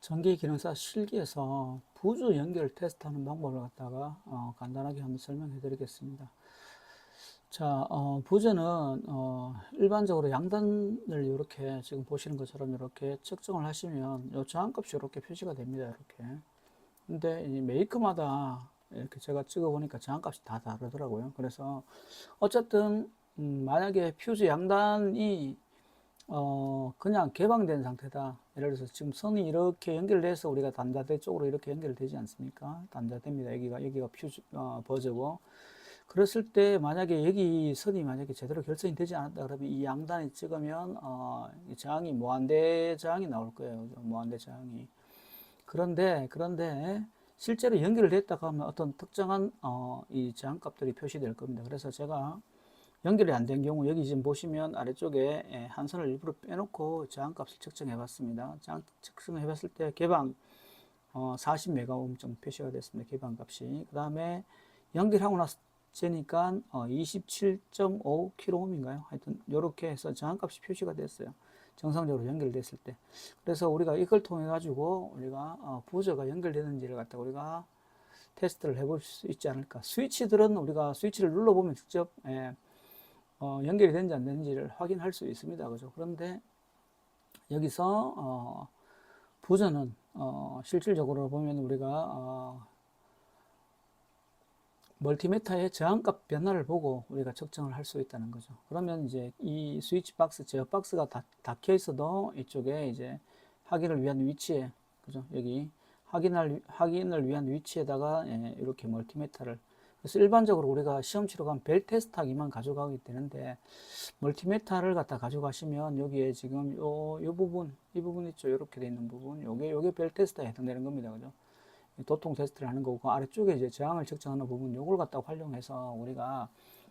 전기 기능사 실기에서 부주 연결 테스트하는 방법을 갖다가 간단하게 한번 설명해 드리겠습니다. 자, 부저는 일반적으로 양단을 이렇게 지금 보시는 것처럼 이렇게 측정을 하시면 요 저항값이 이렇게 표시가 됩니다. 이렇게. 근데 이 메이커마다 이렇게 제가 찍어 보니까 저항값이 다 다르더라고요. 그래서 어쨌든 만약에 퓨즈 양단이 그냥 개방된 상태다. 예를 들어서 지금 선이 이렇게 연결돼서 우리가 단자대 쪽으로 이렇게 연결되지 않습니까? 단자대입니다. 여기가 퓨즈, 버저고. 그랬을 때 만약에 여기 선이 만약에 제대로 결선이 되지 않았다 그러면 이 양단이 찍으면, 이 저항이 무한대 저항이 나올 거예요. 무한대 저항이. 그런데 실제로 연결됐다고 하면 어떤 특정한, 이 저항값들이 표시될 겁니다. 그래서 제가 연결이 안 된 경우 여기 지금 보시면 아래쪽에 한 선을 일부러 빼놓고 저항값을 측정해 봤습니다. 저항 측정해 봤을 때 개방 40메가옴 정도 표시가 됐습니다. 개방값이. 그 다음에 연결하고 나서 재니까 27.5kΩ인가요? 하여튼 이렇게 해서 저항값이 표시가 됐어요. 정상적으로 연결됐을 때. 그래서 우리가 이걸 통해 가지고 우리가 부저가 연결되는지를 갖다 우리가 테스트를 해볼 수 있지 않을까. 스위치들은 우리가 스위치를 눌러보면 직접 연결이 되는지 안 되는지를 확인할 수 있습니다. 그죠? 그런데 여기서 부저는 실질적으로 보면 우리가 멀티미터의 저항값 변화를 보고 우리가 측정을 할 수 있다는 거죠. 그러면 이제 이 스위치 박스, 제어 박스가 닫혀 있어도 이쪽에 이제 확인을 위한 위치에, 그죠? 여기 확인을 위한 위치에다가 이렇게 멀티미터를. 그래서 일반적으로 우리가 시험 치러 가면 벨 테스트하기만 가져가게 되는데, 멀티미터를 갖다 가져가시면 여기에 지금 요 부분, 이 부분 있죠? 이렇게 돼 있는 부분, 요게 벨 테스트에 해당되는 겁니다. 그죠? 도통 테스트를 하는 거고, 아래쪽에 이제 저항을 측정하는 부분, 요걸 갖다 활용해서 우리가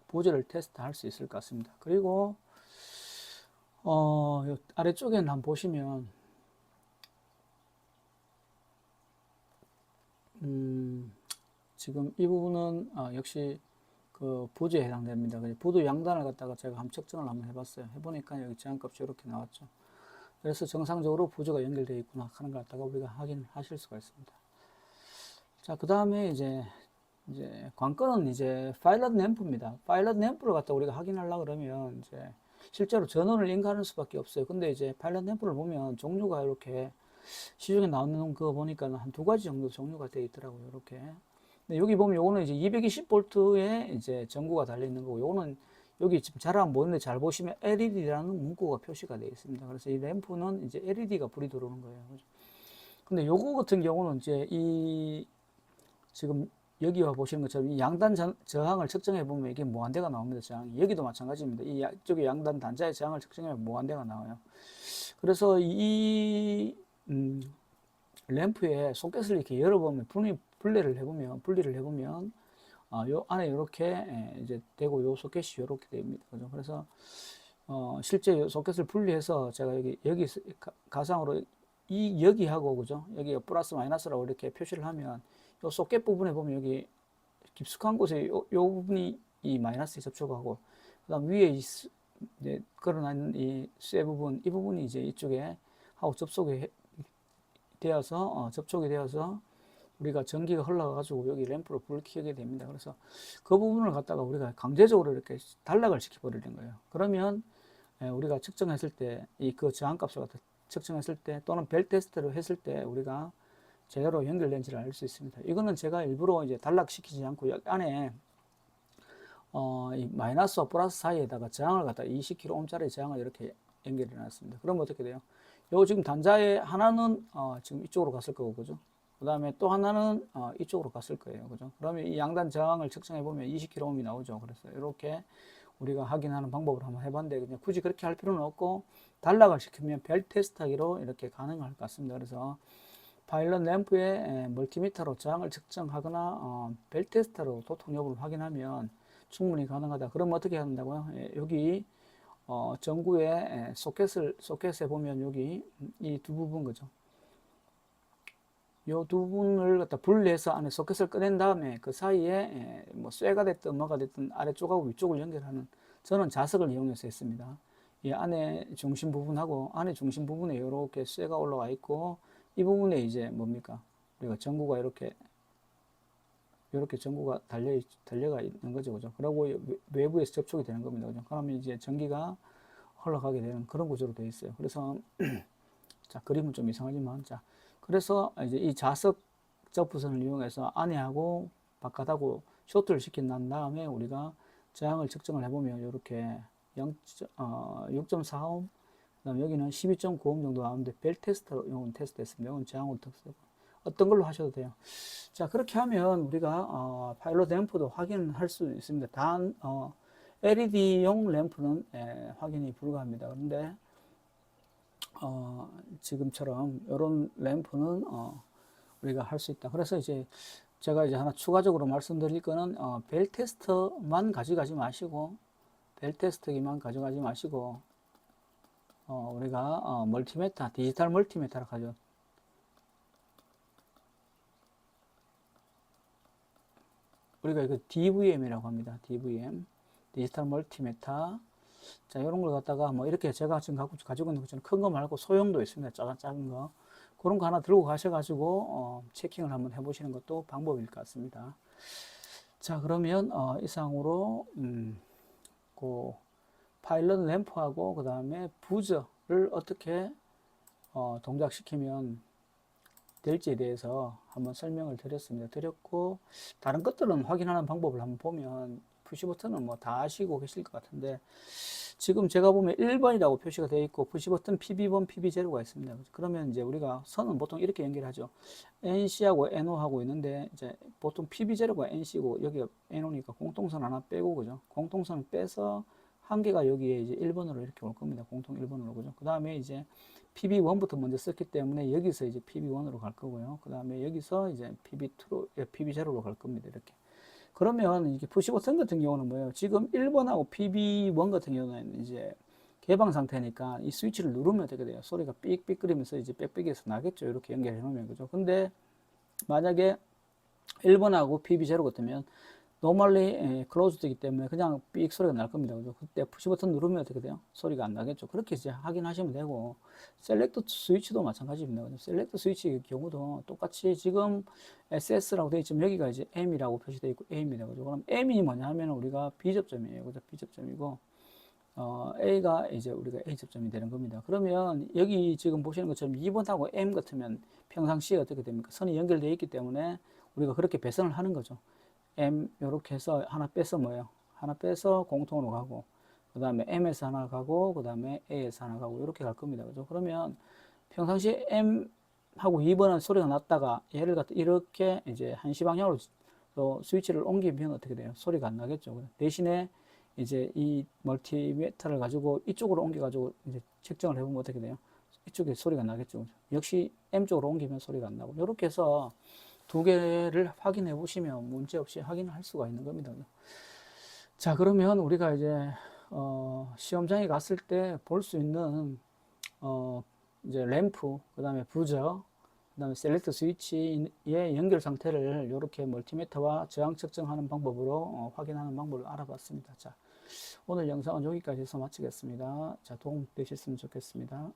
부저를 테스트할 수 있을 것 같습니다. 그리고 요 아래쪽에 한번 보시면 지금 이 부분은 역시 그 부저에 해당됩니다. 부도 양단을 갖다가 제가 한번 측정을 한번 해봤어요. 해보니까 여기 저항값이 이렇게 나왔죠. 그래서 정상적으로 부저가 연결되어 있구나 하는 걸 갖다가 우리가 확인하실 수가 있습니다. 자, 그 다음에 이제 관건은 이제 파일럿 램프입니다. 파일럿 램프를 갖다 우리가 확인하려고 그러면 이제 실제로 전원을 인가하는 수밖에 없어요. 근데 이제 파일럿 램프를 보면 종류가 이렇게 시중에 나오는 거 보니까 한 두 가지 정도 종류가 되어 있더라고요. 이렇게. 근데 여기 보면 요거는 이제 220V에 이제 전구가 달려 있는 거고, 요거는 여기 지금 잘 안 보이는데 잘 보시면 LED라는 문구가 표시가 되어 있습니다. 그래서 이 램프는 이제 LED가 불이 들어오는 거예요. 근데 요거 같은 경우는 이제 지금 여기 와 보시는 것처럼 이 양단 저항을 측정해 보면 이게 무한대가 나옵니다. 저항이. 여기도 마찬가지입니다. 이쪽에 양단 단자의 저항을 측정하면 무한대가 나와요. 그래서 이 램프의 소켓을 이렇게 열어보면 분리를 해보면 요 안에 이렇게 이제 되고 요 소켓이 이렇게 됩니다. 그죠? 그래서 실제 요 소켓을 분리해서 제가 여기 가상으로 여기하고, 그죠? 여기 플러스 마이너스라고 이렇게 표시를 하면 요 소켓 부분에 보면 여기 깊숙한 곳에 요 부분이 이 마이너스에 접촉하고, 그 다음 위에 이제 걸어놔있는 이 쇠 부분, 이 부분이 이제 이쪽에 하고 접촉이 되어서 우리가 전기가 흘러가가지고 여기 램프를 불을 켜게 됩니다. 그래서 그 부분을 갖다가 우리가 강제적으로 이렇게 단락을 시켜버리는 거예요. 그러면 우리가 측정했을 때, 그 저항값을 갖다 측정했을 때, 또는 벨 테스트를 했을 때 우리가 제대로 연결된지를 알 수 있습니다. 이거는 제가 일부러 이제 단락시키지 않고 여기 안에 이 마이너스와 플러스 사이에다가 저항을 갖다 20kΩ짜리 저항을 이렇게 연결해 놨습니다. 그러면 어떻게 돼요? 요 지금 단자의 하나는 지금 이쪽으로 갔을 거고, 그죠? 그 다음에 또 하나는 이쪽으로 갔을 거예요. 그죠? 그러면 이 양단 저항을 측정해 보면 20kΩ이 나오죠. 그래서 이렇게 우리가 확인하는 방법을 한번 해봤는데, 그냥 굳이 그렇게 할 필요는 없고 단락을 시키면 벨 테스트하기로 이렇게 가능할 것 같습니다. 그래서 파일럿 램프에 멀티미터로 저항을 측정하거나 벨 테스터로 도통 여부를 확인하면 충분히 가능하다. 그럼 어떻게 한다고요? 여기 전구의 소켓에 보면 여기 이 두 부분, 그죠? 요 두 부분을 갖다 분리해서 안에 소켓을 꺼낸 다음에 그 사이에 뭐 쇠가 됐든 뭐가 됐든 아래쪽하고 위쪽을 연결하는, 저는 자석을 이용해서 했습니다. 이 안에 중심 부분하고 안에 중심 부분에 이렇게 쇠가 올라와 있고 이 부분에 이제 뭡니까? 우리가 전구가 이렇게 전구가 달려가 있는 거죠. 그죠? 그리고 외부에서 접촉이 되는 겁니다. 그죠? 그러면 이제 전기가 흘러가게 되는 그런 구조로 되어 있어요. 그래서 자, 그림은 좀 이상하지만 자, 그래서 이제 이 자석 접부선을 이용해서 안에하고 바깥하고 쇼트를 시킨 난 다음에 우리가 저항을 측정을 해보면 이렇게 6.4옴, 그다음 여기는 12.9옴 정도 나오는데 벨 테스트로 이건 테스트 했습니다. 이건 저항으로 테스트. 어떤 걸로 하셔도 돼요. 자, 그렇게 하면 우리가 파일럿 램프도 확인할 수 있습니다. 단 LED용 램프는 확인이 불가합니다. 그런데 지금처럼 이런 램프는 우리가 할 수 있다. 그래서 이제 제가 이제 하나 추가적으로 말씀드릴 거는 벨 테스터만 가져가지 마시고 벨 테스트기만 가져가지 마시고 우리가 멀티메타, 디지털 멀티메타를 가져. 우리가 이거 DVM이라고 합니다. DVM, 디지털 멀티메타. 자, 이런 걸 갖다가 뭐 이렇게 제가 지금 가지고 있는 것처럼 큰 거 말고 소형도 있습니다. 작은 거. 그런 거 하나 들고 가셔가지고 체킹을 한번 해보시는 것도 방법일 것 같습니다. 자, 그러면 이상으로 그 파일럿 램프하고 그 다음에 부저를 어떻게 동작시키면 될지에 대해서 한번 설명을 드렸고 다른 것들은 확인하는 방법을 한번 보면 푸시 버튼은 뭐 다 아시고 계실 것 같은데 지금 제가 보면 1번이라고 표시가 되어 있고 푸시 버튼 PB1, PB0가 있습니다. 그러면 이제 우리가 선은 보통 이렇게 연결하죠. NC하고 NO하고 있는데 이제 보통 PB0가 NC고 여기가 NO니까 공통선 하나 빼고 그죠? 공통선을 빼서 한 개가 여기에 이제 1번으로 이렇게 올 겁니다. 공통 1번으로 그죠? 그 다음에 이제 PB1부터 먼저 썼기 때문에 여기서 이제 PB1으로 갈 거고요. 그 다음에 여기서 이제 PB2로, PB0로 갈 겁니다. 이렇게. 그러면 이게 푸시 버튼 같은 경우는 뭐예요? 지금 1번하고 PB1 같은 경우는 이제 개방 상태니까 이 스위치를 누르면 어떻게 돼요? 소리가 삑삑 끓이면서 이제 빽빽해서 나겠죠. 이렇게 연결해 놓으면 그죠? 근데 만약에 1번하고 PB0 같으면 노멀리 클로즈 되기 때문에 그냥 삑 소리가 날 겁니다. 그죠? 그때 푸시 버튼 누르면 어떻게 돼요? 소리가 안 나겠죠. 그렇게 이제 확인하시면 되고 셀렉트 스위치도 마찬가지입니다. 그죠? 셀렉트 스위치의 경우도 똑같이 지금 SS라고 되어 있지만 여기가 이제 M이라고 표시되어 있고 A입니다. 그죠? 그럼 M이 뭐냐 하면 우리가 B접점이에요. 그죠? B접점이고 A가 이제 우리가 A접점이 되는 겁니다. 그러면 여기 지금 보시는 것처럼 2번하고 M 같으면 평상시에 어떻게 됩니까? 선이 연결되어 있기 때문에 우리가 그렇게 배선을 하는 거죠. M 이렇게 해서 하나 빼서 뭐예요? 하나 빼서 공통으로 가고 그 다음에 M에서 하나 가고 그 다음에 A에서 하나 가고 이렇게 갈 겁니다. 그죠? 그러면 평상시 M하고 2번은 소리가 났다가 얘를 갖다 이렇게 이제 한시 방향으로 스위치를 옮기면 어떻게 돼요? 소리가 안 나겠죠. 대신에 이제 이 멀티미터를 가지고 이쪽으로 옮겨가지고 이제 측정을 해보면 어떻게 돼요? 이쪽에 소리가 나겠죠. 역시 M 쪽으로 옮기면 소리가 안 나고 이렇게 해서 두 개를 확인해 보시면 문제없이 확인할 수가 있는 겁니다. 자, 그러면 우리가 이제 시험장에 갔을 때 볼 수 있는 이제 램프, 그 다음에 부저, 그 다음에 셀렉트 스위치의 연결 상태를 이렇게 멀티미터와 저항 측정하는 방법으로 확인하는 방법을 알아봤습니다. 자, 오늘 영상은 여기까지 해서 마치겠습니다. 자, 도움 되셨으면 좋겠습니다.